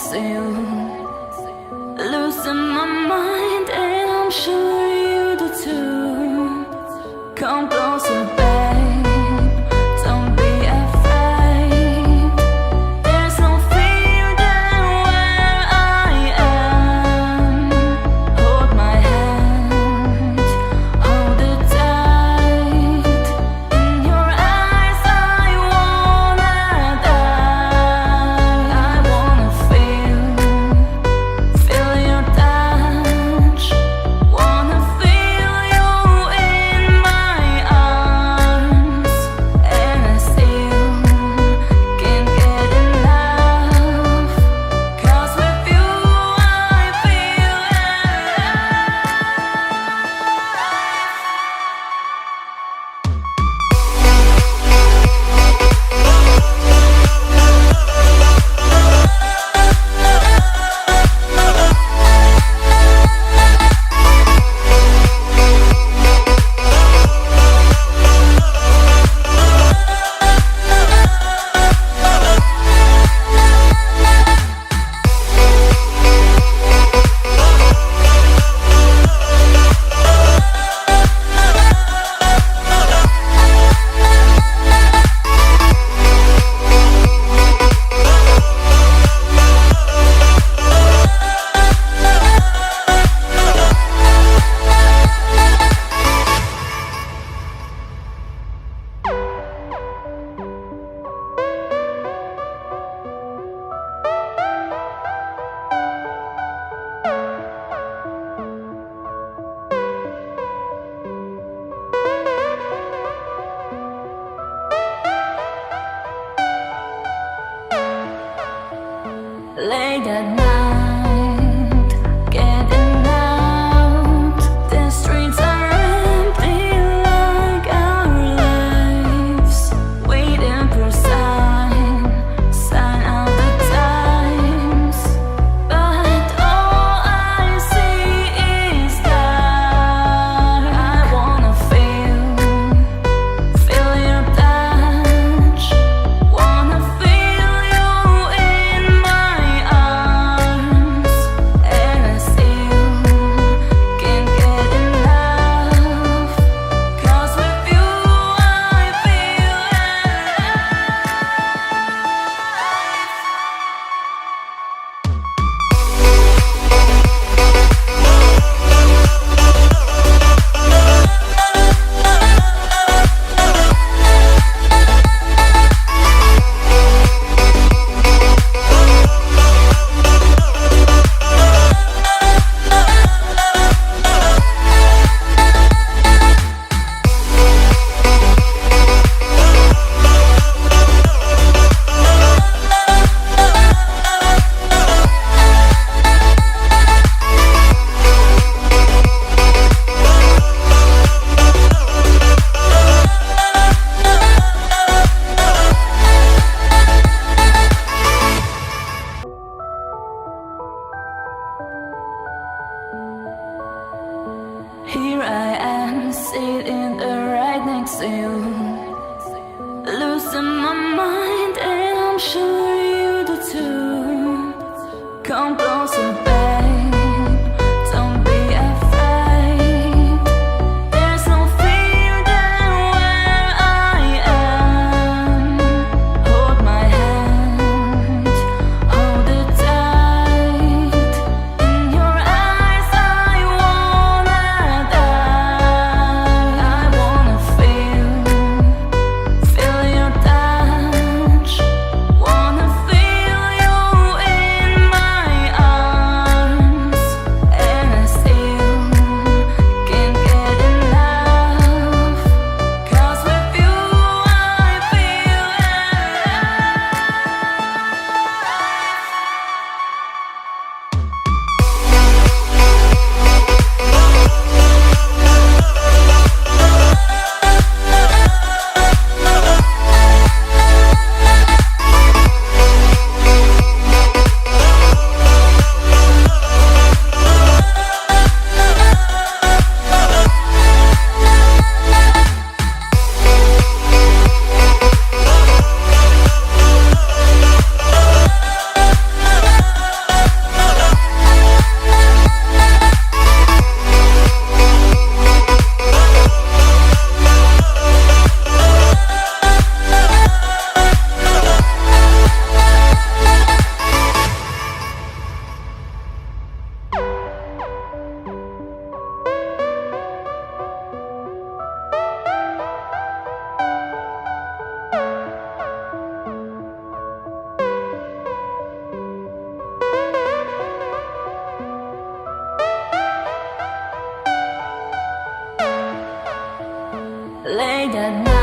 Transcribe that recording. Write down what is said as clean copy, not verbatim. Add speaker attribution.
Speaker 1: next to you, losing my mind, and I'm sure you do too. Come closer, babe, don't be afraid. There's no fear there where I am. Hold my hand, hold it tight. In your eyes I wanna die. I wanna feel your touch. Wanna feel you in my arms, and I still can't get enough. 'Cause with you I feel alive. Late at night, getting out. The streets are empty like our lives, waiting for sign of the times. But all I see is dark. I wanna feel your touch. Wanna feel you in my arms, and I still can't get enough. 'Cause with you I feel Here I am, sitting right next to you, losing my mind, and I'm sure you do too. Come closer, babe, don't be afraid. There's no fear there where I am. Hold my hand, hold it tight. In your eyes I wanna die. I wanna feel your touch. Wanna feel you in my arms. that night.